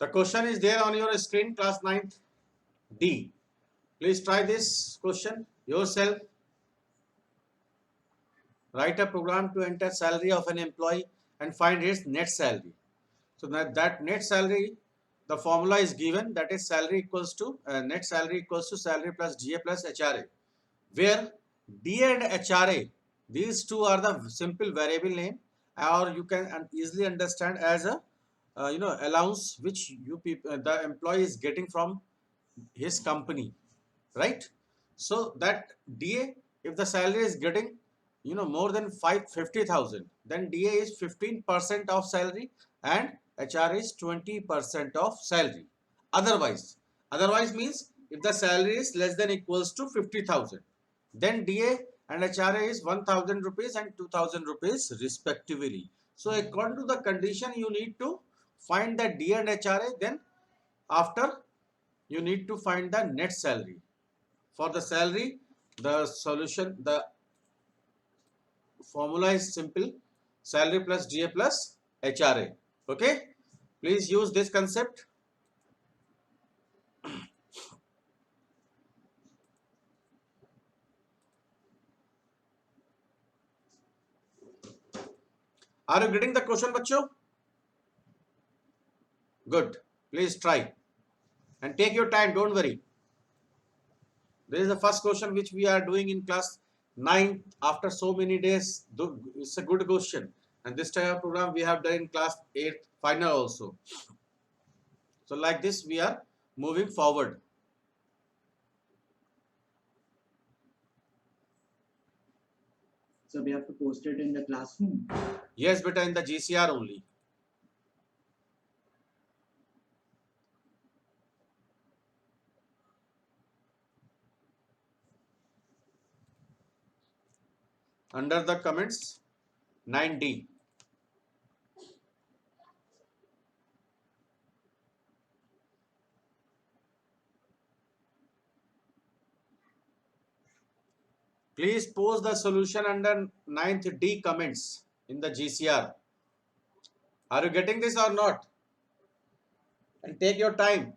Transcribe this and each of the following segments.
The question is there on your screen, class 9th D. Please try this question yourself. Write a program to enter salary of an employee and find his net salary. So that net salary, the formula is given, that is salary equals to net salary equals to salary plus DA plus HRA, where DA and HRA, these two are the simple variable name, or you can easily understand as a allowance which you people, the employee is getting from his company, right? So that DA, if the salary is getting more than 550,000, then DA is 15% of salary and HR is 20% of salary. Otherwise means if the salary is less than equals to 50,000, then DA and HRA is 1,000 rupees and 2,000 rupees respectively. So according to the condition, you need to find the DA and HRA. Then after, you need to find the net salary. For the salary, the solution, the formula is simple: salary plus DA plus HRA. Okay, please use this concept. Are you getting the question, bachcho? Good. Please try and take your time. Don't worry. This is the first question which we are doing in class 9 after so many days. It's a good question, and this type of program we have done in class 8 final also. So like this we are moving forward. So we have to post it in the classroom? Yes, beta, in the GCR only. Under the comments, 9D. Please post the solution under 9th D comments in the GCR. Are you getting this or not? And take your time.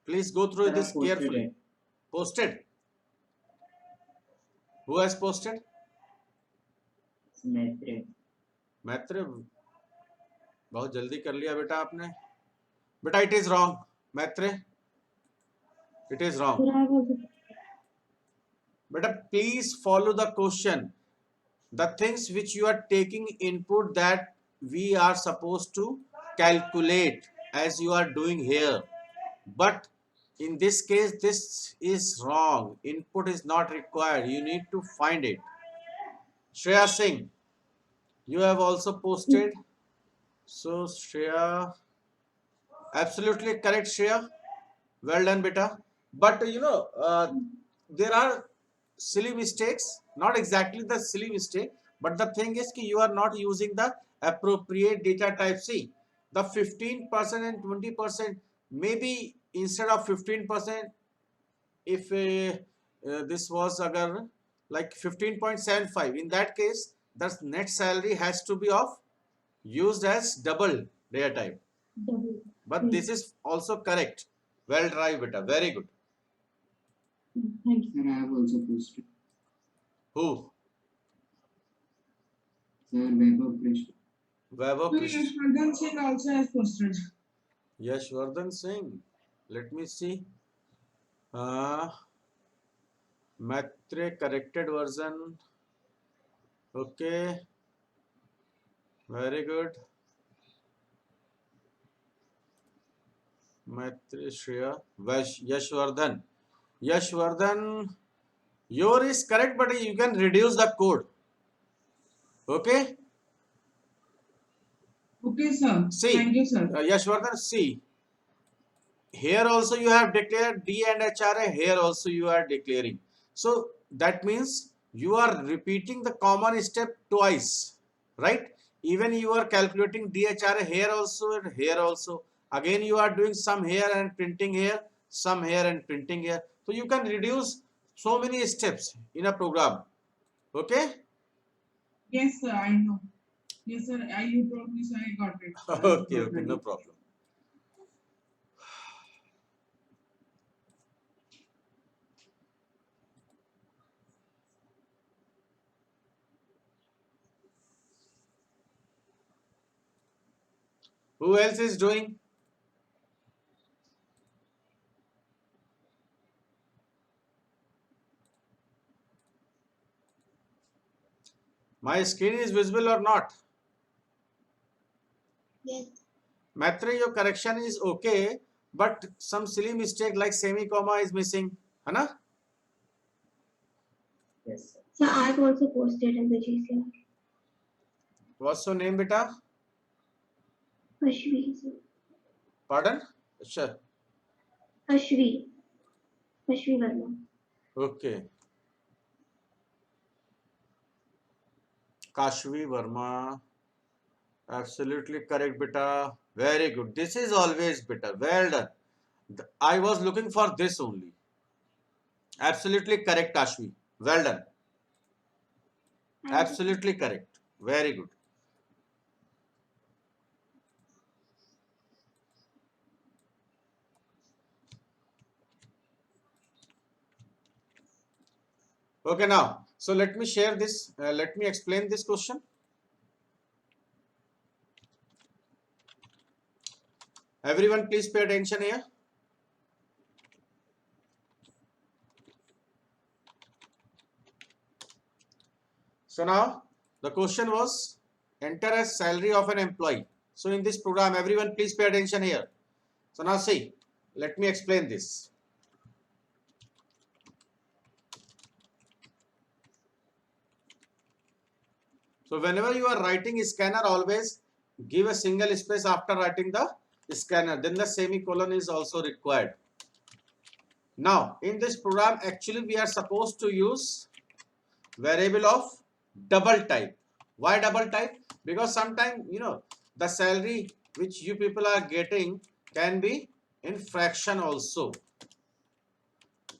Please go through this carefully. Posted. Who has posted? मैत्रे बहुत जल्दी कर लिया बेटा आपने. बेटा, it is wrong. Mhetre, it is wrong. Beta, please follow the question. The things which you are taking input, that we are supposed to calculate as you are doing here. But in this case, this is wrong. Input is not required. You need to find it. Shreya Singh, you have also posted. So Shreya, absolutely correct, Shreya. Well done, beta. But there are silly mistakes, not exactly the silly mistake, but the thing is that you are not using the appropriate data type. See, the 15% and 20%, maybe instead of 15%, if this was agar like 15.75, in that case the net salary has to be of used as double data type. But this is also correct. Well tried, beta. Very good. Thank you. And I have also posted. Who? Sir, Vaibhav Krishna. Vaibhav Krishna. Yashwardhan Singh also has posted. Yashwardhan Singh. Let me see. Maitre corrected version. Okay. Very good. Maitre Shreya. Yashwardhan. Yashwardhan. Your is correct, but you can reduce the code. Okay. Okay, sir. See, thank you, sir. Yashwardhan, see. Here also you have declared D and HRA. Here also you are declaring. So that means you are repeating the common step twice, right? Even you are calculating DHRA here also and here also. Again you are doing some here and printing here, some here and printing here. So you can reduce so many steps in a program. Okay? Yes, sir, I know. Yes, sir, you told me, so I got it. Okay, no problem. Who else is doing? My screen is visible or not? Yes. Maitre, your correction is okay, but some silly mistake like semi-comma is missing. है ना? Yes, sir. So I've also posted in the GCR. What's your name, beta? Ashvi, sir. Pardon? Sure. Ashvi. Ashvi Verma. Okay. Kashvi Verma. Absolutely correct, beta. Very good. This is always better. Well done. I was looking for this only. Absolutely correct, Kashvi. Well done. Absolutely correct. Very good. Okay, now, so let me share this. Let me explain this question. Everyone, please pay attention here. So now the question was enter as salary of an employee. So in this program, everyone please pay attention here. So now see, let me explain this. So whenever you are writing scanner, always give a single space after writing the scanner. Then the semicolon is also required. Now in this program, actually we are supposed to use variable of double type. Why double type? Because sometimes the salary which you people are getting can be in fraction also.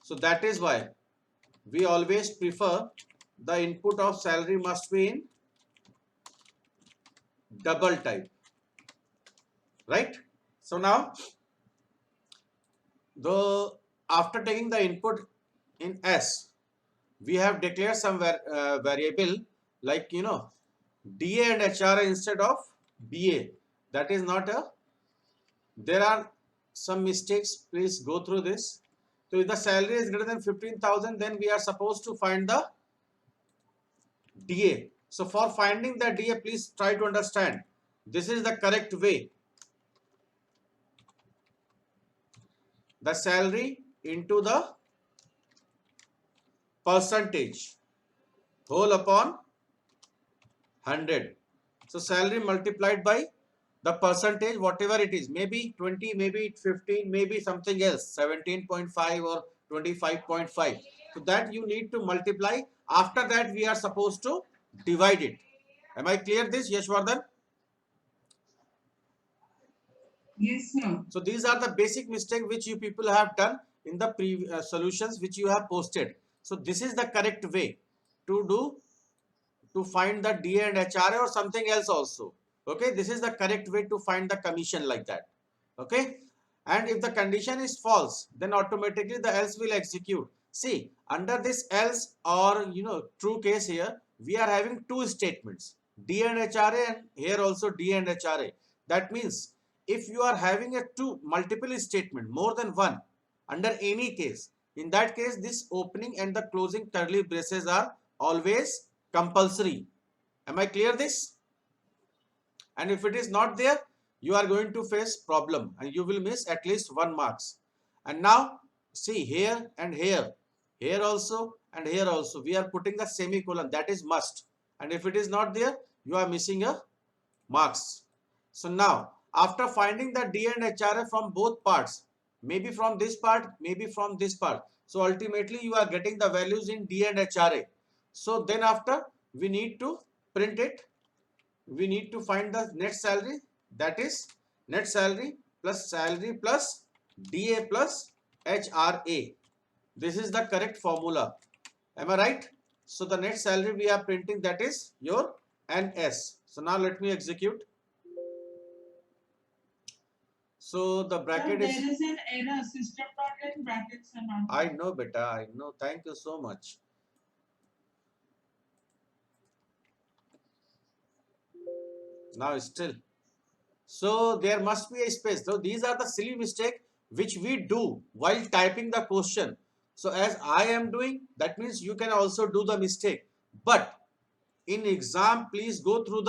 So that is why we always prefer the input of salary must be in double type, right? So now the after taking the input in S, we have declared some variable like DA and HRA instead of BA. That is not a, there are some mistakes, please go through this. So if the salary is greater than 15,000, then we are supposed to find the DA. So for finding the DA, please try to understand. This is the correct way. The salary into the percentage whole upon 100. So salary multiplied by the percentage, whatever it is, maybe 20, maybe 15, maybe something else, 17.5 or 25.5. So that you need to multiply. After that, we are supposed to divide it. Am I clear this, Yashwardhan? Yes, sir. So these are the basic mistakes which you people have done in the solutions which you have posted. So this is the correct way to do, to find the DA and HRA or something else also. Okay, this is the correct way to find the commission like that. Okay, and if the condition is false, then automatically the else will execute. See, under this else or true case here, we are having two statements, DA and HRA, and here also DA and HRA. That means if you are having a multiple statement, more than one, under any case, in that case this opening and the closing curly braces are always compulsory. Am I clear this? And if it is not there, you are going to face problem and you will miss at least 1 marks. And now see, here and here also and here also, we are putting the semicolon, that is must. And if it is not there, you are missing a marks. So now after finding the D and HRA from both parts, maybe from this part, maybe from this part, so ultimately you are getting the values in D and HRA. So then after we need to print it, we need to find the net salary, that is net salary plus DA plus HRA. This is the correct formula. Am I right? So the net salary we are printing, that is your NS. So now let me execute. So the bracket Sir, is, there is an error. System.in brackets are not. I know beta, I know. Thank you so much. Now still So there must be a space. So these are the silly mistake which we do while typing the question. So as I am doing, that means you can also do the mistake. But in exam, please go through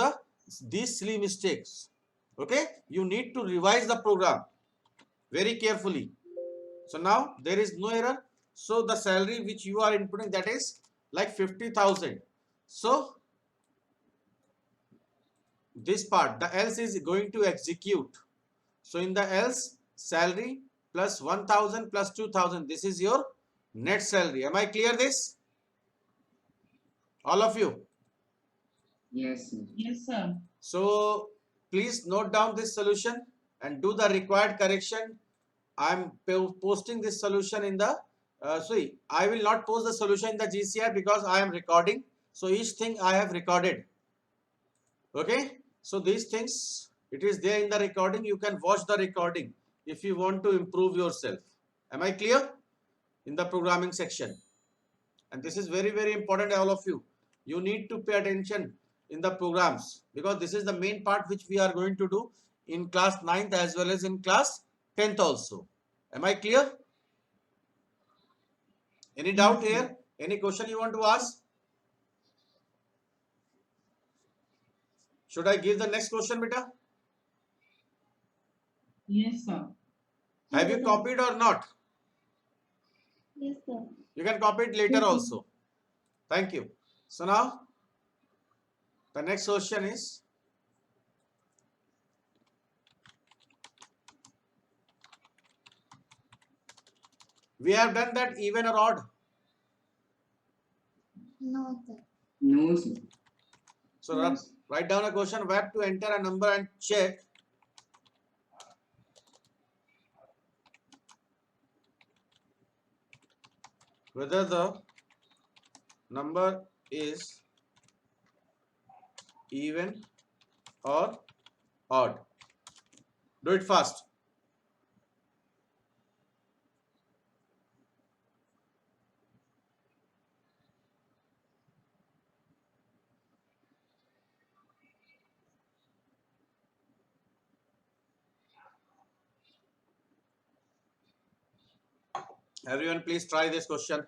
these silly mistakes. Okay, you need to revise the program very carefully. So now there is no error. So the salary which you are inputting, that is like 50,000. So this part, the else is going to execute. So in the else, salary plus 1,000 plus 2,000, this is your net salary. Am I clear this? All of you? Yes, sir. Yes, sir. So please note down this solution and do the required correction. I am posting this solution in the, I will not post the solution in the GCR because I am recording. So each thing I have recorded. Okay. So these things, it is there in the recording. You can watch the recording if you want to improve yourself. Am I clear? In the programming section. And this is very, very important, all of you. You need to pay attention in the programs because this is the main part which we are going to do in class 9th as well as in class 10th also. Am I clear? Any doubt here? Any question you want to ask? Should I give the next question, beta? Yes, sir. Have you Yes, sir. copied or not? Yes, sir. You can copy it later Yes, sir. also. Thank you. So now, the next question is, we have done that even or odd. No, sir. No, sir. So No. write down a question where to enter a number and check whether the number is even or odd. Do it fast. Everyone, please try this question.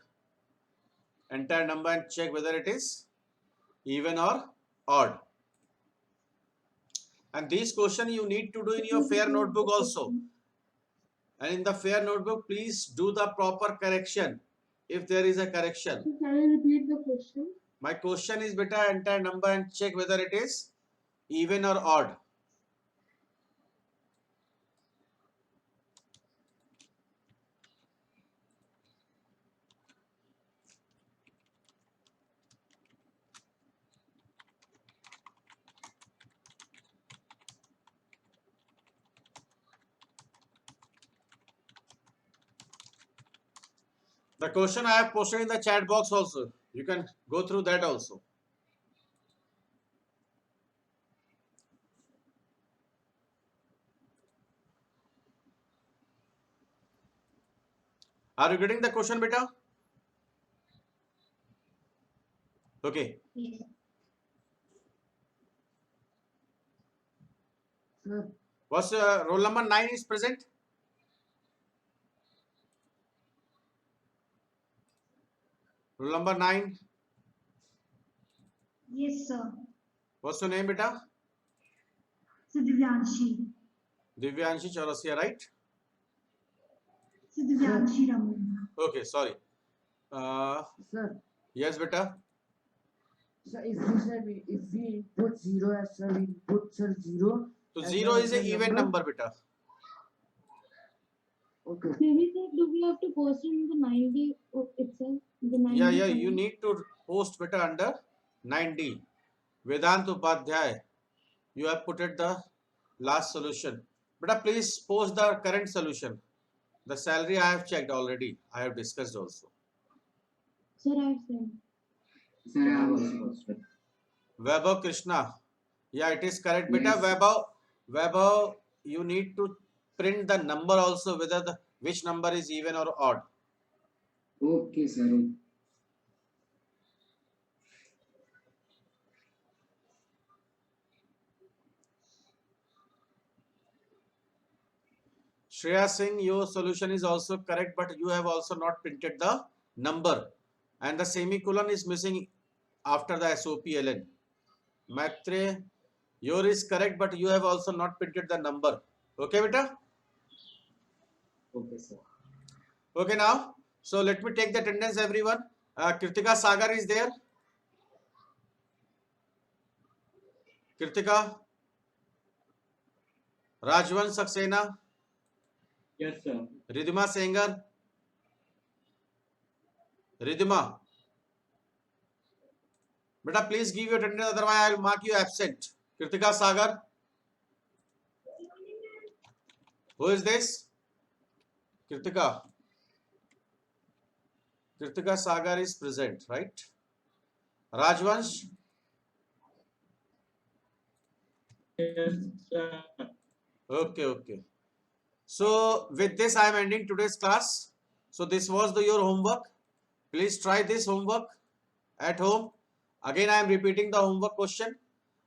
Enter number and check whether it is even or odd. And this question you need to do in your fair notebook also. And in the fair notebook, please do the proper correction if there is a correction. Can you repeat the question? My question is, beta, enter number and check whether it is even or odd. The question I have posted in the chat box also. You can go through that also. Are you getting the question, beta? Okay. Yes. Sir, What's roll number 9 is present? Roll number 9. Yes, sir. What's your name, beta? So Divyanshi. Divyanshi Chaurasia, right? So Divyanshi Raman. Okay, sorry. sir, Yes, beta. sir, if we put zero as sir, we put sir zero. So as 0 is an the even number, beta. Okay. Maybe sir, do we have to post it in the 90 itself? The 90 Yeah, you comment? need to post beta under 9D. Vedant Upadhyay. You have put it the last solution. Beta, please post the current solution. The salary I have checked already. I have discussed also. Sir, I have sent. Sir, I have also posted. Vaibhav Krishna. Yeah, it is correct. Beta, Yes. Vaibhav, you need to print the number also, whether which number is even or odd. Okay, sir. Shreya Singh, your solution is also correct, but you have also not printed the number, and the semicolon is missing after the SOPLN. Maitre, your is correct, but you have also not printed the number. Okay, beta? Okay, sir. Okay, now, so let me take the attendance, everyone. Kritika Sagar is there. Kritika. Rajwan Saxena. Yes, sir. Ridhima Sengar. Ridhima. Beta, please give your attendance, otherwise I will mark you absent. Kritika Sagar. Who is this? Kritika. Kritika Sagar is present, right? Rajvansh. Yes, sir. Okay, okay. So with this, I am ending today's class. So this was your homework. Please try this homework at home. Again, I am repeating the homework question.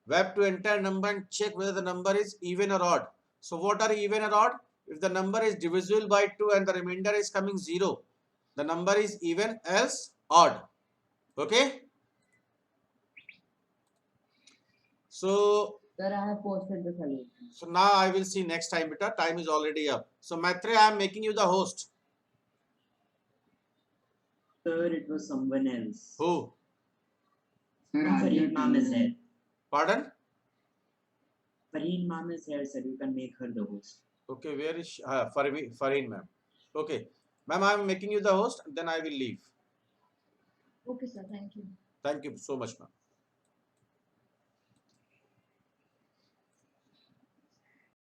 We have to enter number and check whether the number is even or odd. So what are even or odd? If the number is divisible by 2 and the remainder is coming 0, the number is even, else odd. Okay? So Sir, I have posted the solution. So now I will see next time, beta. Time is already up. So Maitre, I am making you the host. Sir, it was someone else. Who? Sir, Fareen ma'am is here. Pardon? Fareen ma'am is here, sir. You can make her the host. Okay, where is she? Fareen ma'am. Okay. Ma'am, I am making you the host, then I will leave. Okay, sir. Thank you. Thank you so much, ma'am.